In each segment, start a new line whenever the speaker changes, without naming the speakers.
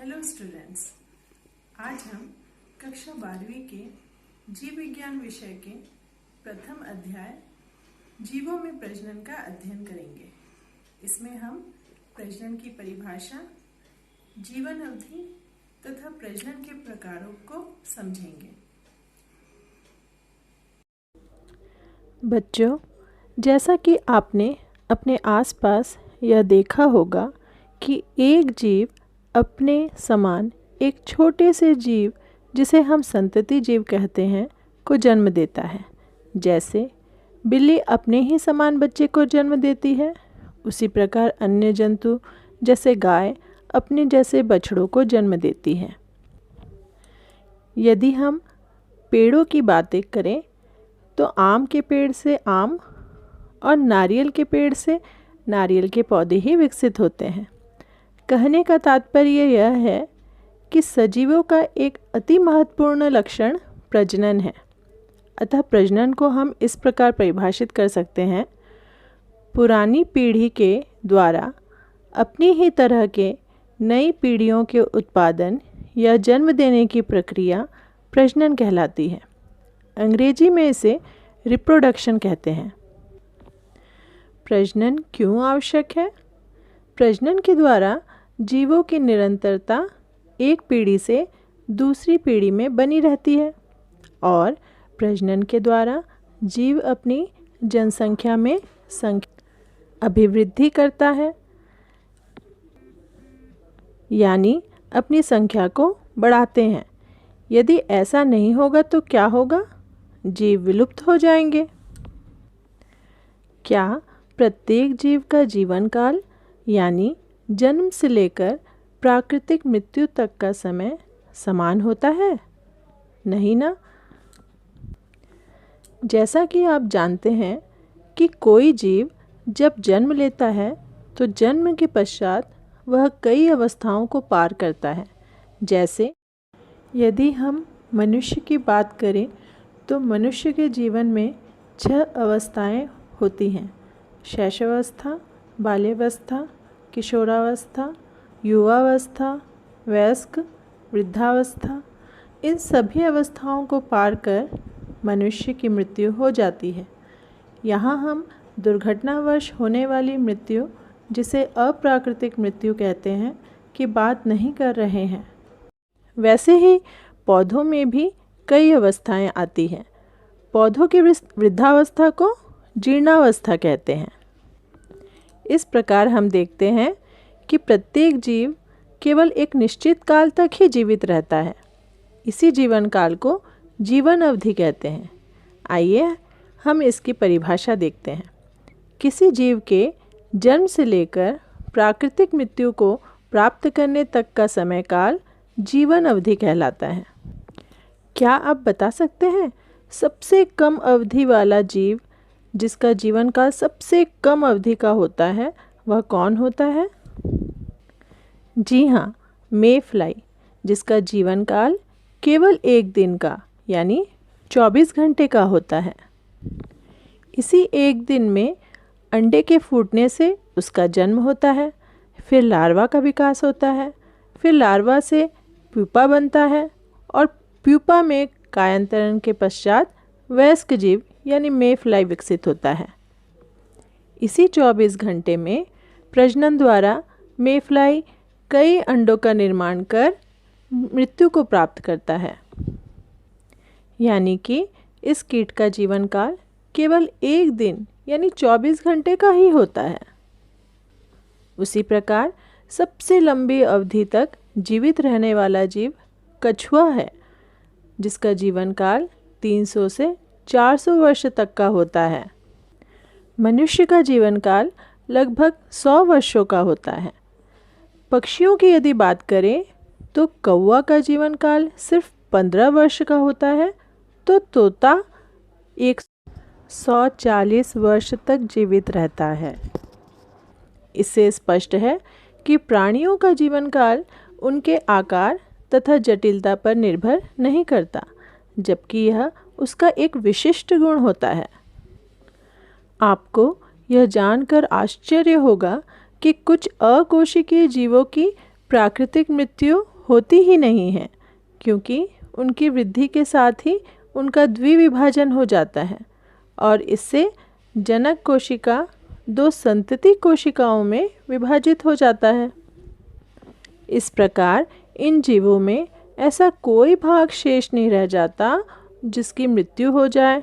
Hello students, आज हम कक्षा 12वीं के जीव विज्ञान विषय के प्रथम अध्याय जीवों में प्रजनन का अध्ययन करेंगे। इसमें हम प्रजनन की परिभाषा, जीवन अवधि तथा प्रजनन के प्रकारों को समझेंगे।
बच्चों, जैसा कि आपने अपने आसपास यह देखा होगा कि एक जीव अपने समान एक छोटे से जीव, जिसे हम संतति जीव कहते हैं, को जन्म देता है। जैसे बिल्ली अपने ही समान बच्चे को जन्म देती है, उसी प्रकार अन्य जंतु जैसे गाय अपने जैसे बछड़ों को जन्म देती है। यदि हम पेड़ों की बातें करें तो आम के पेड़ से आम और नारियल के पेड़ से नारियल के पौधे ही विकसित होते हैं। कहने का तात्पर्य यह है कि सजीवों का एक अति महत्वपूर्ण लक्षण प्रजनन है। अतः प्रजनन को हम इस प्रकार परिभाषित कर सकते हैं: पुरानी पीढ़ी के द्वारा अपनी ही तरह के नई पीढ़ियों के उत्पादन या जन्म देने की प्रक्रिया प्रजनन कहलाती है। अंग्रेजी में इसे रिप्रोडक्शन कहते हैं। प्रजनन क्यों आवश्यक है? प्रजनन के द्वारा जीवों की निरंतरता एक पीढ़ी से दूसरी पीढ़ी में बनी रहती है और प्रजनन के द्वारा जीव अपनी जनसंख्या में अभिवृद्धि करता है, यानी अपनी संख्या को बढ़ाते हैं। यदि ऐसा नहीं होगा तो क्या होगा? जीव विलुप्त हो जाएंगे। क्या प्रत्येक जीव का जीवन काल यानी जन्म से लेकर प्राकृतिक मृत्यु तक का समय समान होता है? नहीं ना। जैसा कि आप जानते हैं कि कोई जीव जब जन्म लेता है तो जन्म के पश्चात वह कई अवस्थाओं को पार करता है। जैसे यदि हम मनुष्य की बात करें तो मनुष्य के जीवन में 6 अवस्थाएं होती हैं: शैशवावस्था, बाल्यावस्था, किशोरावस्था, युवावस्था, वयस्क, वृद्धावस्था। इन सभी अवस्थाओं को पार कर मनुष्य की मृत्यु हो जाती है। यहाँ हम दुर्घटनावश होने वाली मृत्यु, जिसे अप्राकृतिक मृत्यु कहते हैं, की बात नहीं कर रहे हैं। वैसे ही पौधों में भी कई अवस्थाएं आती हैं। पौधों की वृद्धावस्था को जीर्णावस्था कहते हैं। इस प्रकार हम देखते हैं कि प्रत्येक जीव केवल एक निश्चित काल तक ही जीवित रहता है। इसी जीवन काल को जीवन अवधि कहते हैं। आइए हम इसकी परिभाषा देखते हैं। किसी जीव के जन्म से लेकर प्राकृतिक मृत्यु को प्राप्त करने तक का समय काल जीवन अवधि कहलाता है। क्या आप बता सकते हैं सबसे कम अवधि वाला जीव, जिसका जीवन काल सबसे कम अवधि का होता है, वह कौन होता है? जी हाँ, मे फ्लाई, जिसका जीवन काल केवल एक दिन का यानी 24 घंटे का होता है। इसी एक दिन में अंडे के फूटने से उसका जन्म होता है, फिर लार्वा का विकास होता है, फिर लार्वा से प्यूपा बनता है और प्यूपा में कायांतरण के पश्चात वयस्क जीव यानी मे फ्लाई विकसित होता है। इसी 24 घंटे में प्रजनन द्वारा मे फ्लाई कई अंडों का निर्माण कर मृत्यु को प्राप्त करता है, यानी कि इस कीट का जीवन काल केवल एक दिन यानी 24 घंटे का ही होता है। उसी प्रकार सबसे लंबी अवधि तक जीवित रहने वाला जीव कछुआ है, जिसका जीवन काल 300 से 400 वर्ष तक का होता है। मनुष्य का जीवन काल लगभग 100 वर्षों का होता है। पक्षियों की यदि बात करें तो कौवा का जीवन काल सिर्फ 15 वर्ष का होता है, तो तोता 140 वर्ष तक जीवित रहता है। इससे स्पष्ट है कि प्राणियों का जीवन काल उनके आकार तथा जटिलता पर निर्भर नहीं करता, जबकि यह उसका एक विशिष्ट गुण होता है। आपको यह जानकर आश्चर्य होगा कि कुछ अकोशिकीय जीवों की प्राकृतिक मृत्यु होती ही नहीं है, क्योंकि उनकी वृद्धि के साथ ही उनका द्विविभाजन हो जाता है और इससे जनक कोशिका 2 संतति कोशिकाओं में विभाजित हो जाता है। इस प्रकार इन जीवों में ऐसा कोई भाग शेष नहीं रह जाता जिसकी मृत्यु हो जाए।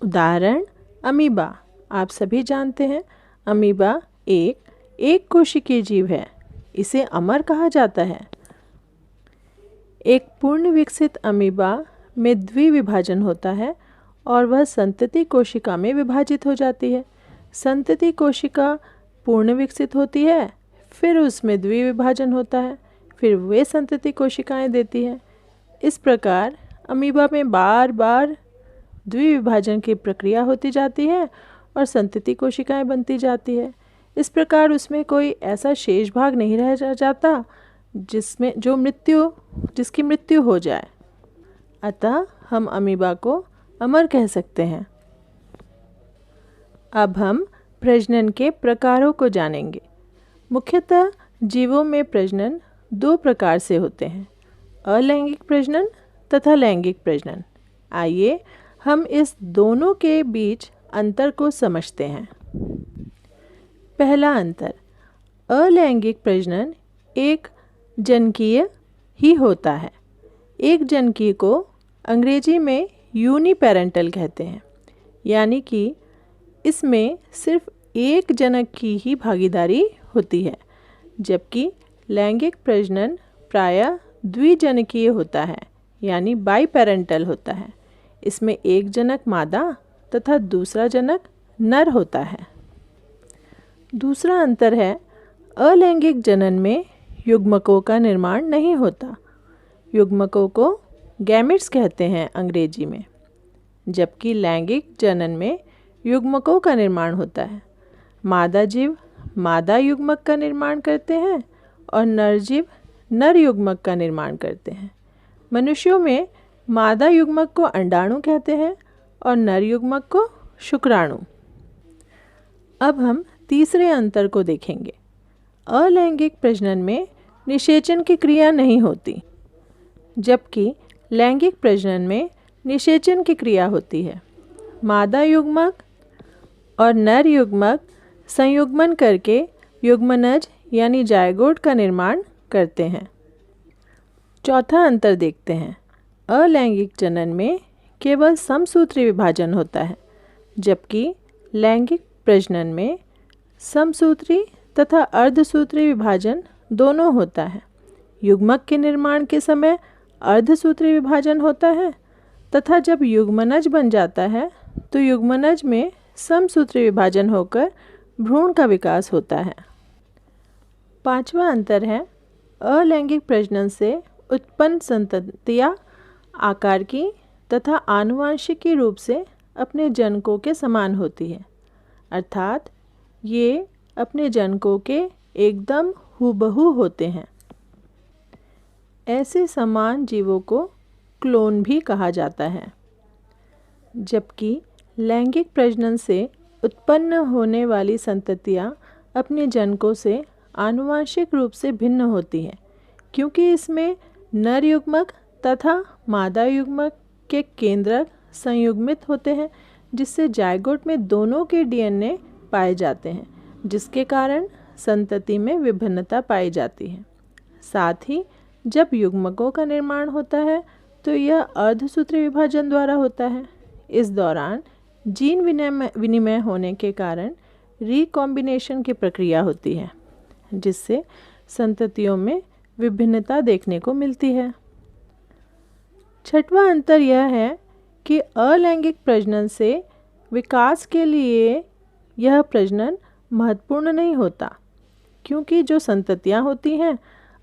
उदाहरण अमीबा। आप सभी जानते हैं अमीबा एक कोशिकीय जीव है। इसे अमर कहा जाता है। एक पूर्ण विकसित अमीबा में द्विविभाजन होता है और वह संतति कोशिका में विभाजित हो जाती है। संतति कोशिका पूर्ण विकसित होती है, फिर उसमें द्विविभाजन होता है, फिर वे संतति कोशिकाएं देती है। इस प्रकार अमीबा में बार बार द्विविभाजन की प्रक्रिया होती जाती है और संतति कोशिकाएं बनती जाती है। इस प्रकार उसमें कोई ऐसा शेष भाग नहीं रह जाता जिसकी मृत्यु हो जाए। अतः हम अमीबा को अमर कह सकते हैं। अब हम प्रजनन के प्रकारों को जानेंगे। मुख्यतः जीवों में प्रजनन 2 प्रकार से होते हैं, अलैंगिक प्रजनन तथा लैंगिक प्रजनन। आइए हम इस दोनों के बीच अंतर को समझते हैं। पहला अंतर, अलैंगिक प्रजनन एक जनकीय ही होता है। एक जनकीय को अंग्रेजी में यूनिपेरेंटल कहते हैं, यानी कि इसमें सिर्फ एक जनक की ही भागीदारी होती है, जबकि लैंगिक प्रजनन प्रायः द्विजनकीय होता है, यानी बाइपेरेंटल होता है। इसमें एक जनक मादा तथा दूसरा जनक नर होता है। दूसरा अंतर है, अलैंगिक जनन में युग्मकों का निर्माण नहीं होता। युग्मकों को गैमेट्स कहते हैं अंग्रेजी में, जबकि लैंगिक जनन में युग्मकों का निर्माण होता है। मादा जीव मादा युग्मक का निर्माण करते हैं और नर जीव नर युग्मक का निर्माण करते हैं। मनुष्यों में मादा युग्मक को अंडाणु कहते हैं और नर युग्मक को शुक्राणु। अब हम तीसरे अंतर को देखेंगे। अलैंगिक प्रजनन में निषेचन की क्रिया नहीं होती, जबकि लैंगिक प्रजनन में निषेचन की क्रिया होती है। मादा युग्मक और नर युग्मक संयुग्मन करके युग्मनज यानी जायगोट का निर्माण करते हैं। चौथा अंतर देखते हैं। अलैंगिक जनन में केवल समसूत्री विभाजन होता है, जबकि लैंगिक प्रजनन में समसूत्री तथा अर्धसूत्री विभाजन दोनों होता है। युग्मक के निर्माण के समय अर्धसूत्री विभाजन होता है तथा जब युग्मनज बन जाता है तो युग्मनज में समसूत्री विभाजन होकर भ्रूण का विकास होता है। पांचवा अंतर है, अलैंगिक प्रजनन से उत्पन्न संततियाँ आकार की तथा आनुवांशिकी रूप से अपने जनकों के समान होती है, अर्थात ये अपने जनकों के एकदम हूबहू होते हैं। ऐसे समान जीवों को क्लोन भी कहा जाता है। जबकि लैंगिक प्रजनन से उत्पन्न होने वाली संततियाँ अपने जनकों से आनुवांशिक रूप से भिन्न होती हैं, क्योंकि इसमें नर युग्मक तथा मादा युग्मक के केंद्रक संयुग्मित होते हैं, जिससे जायगोट में दोनों के डीएनए पाए जाते हैं, जिसके कारण संतति में विभिन्नता पाई जाती है। साथ ही जब युग्मकों का निर्माण होता है तो यह अर्धसूत्री विभाजन द्वारा होता है। इस दौरान जीन विनिमय होने के कारण रिकॉम्बिनेशन की प्रक्रिया होती है, जिससे संततियों में विभिन्नता देखने को मिलती है। छठवां अंतर यह है कि अलैंगिक प्रजनन से विकास के लिए यह प्रजनन महत्वपूर्ण नहीं होता, क्योंकि जो संततियाँ होती हैं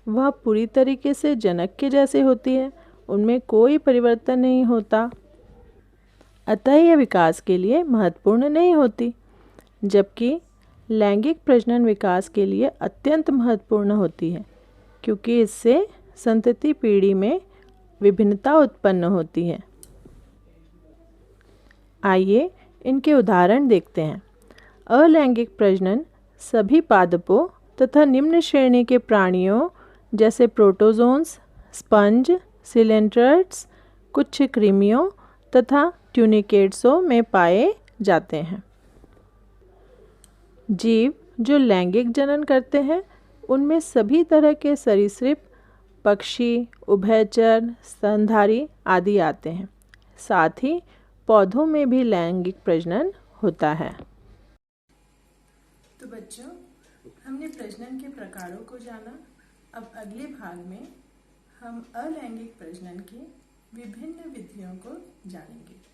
वह पूरी तरीके से जनक के जैसे होती है, उनमें कोई परिवर्तन नहीं होता, अतः यह विकास के लिए महत्वपूर्ण नहीं होती। जबकि लैंगिक प्रजनन विकास के लिए अत्यंत महत्वपूर्ण होती है, क्योंकि इससे संतति पीढ़ी में विभिन्नता उत्पन्न होती है। आइए इनके उदाहरण देखते हैं। अलैंगिक प्रजनन सभी पादपों तथा निम्न श्रेणी के प्राणियों जैसे प्रोटोजोन्स, स्पंज, सिलेंट्रेट्स, कुछ कृमियों तथा ट्यूनिकेट्सों में पाए जाते हैं। जीव जो लैंगिक जनन करते हैं उनमें सभी तरह के सरीसृप, पक्षी, उभयचर, स्तनधारी आदि आते हैं। साथ ही पौधों में भी लैंगिक प्रजनन होता है।
तो बच्चों, हमने प्रजनन के प्रकारों को जाना। अब अगले भाग में हम अलैंगिक प्रजनन की विभिन्न विधियों को जानेंगे।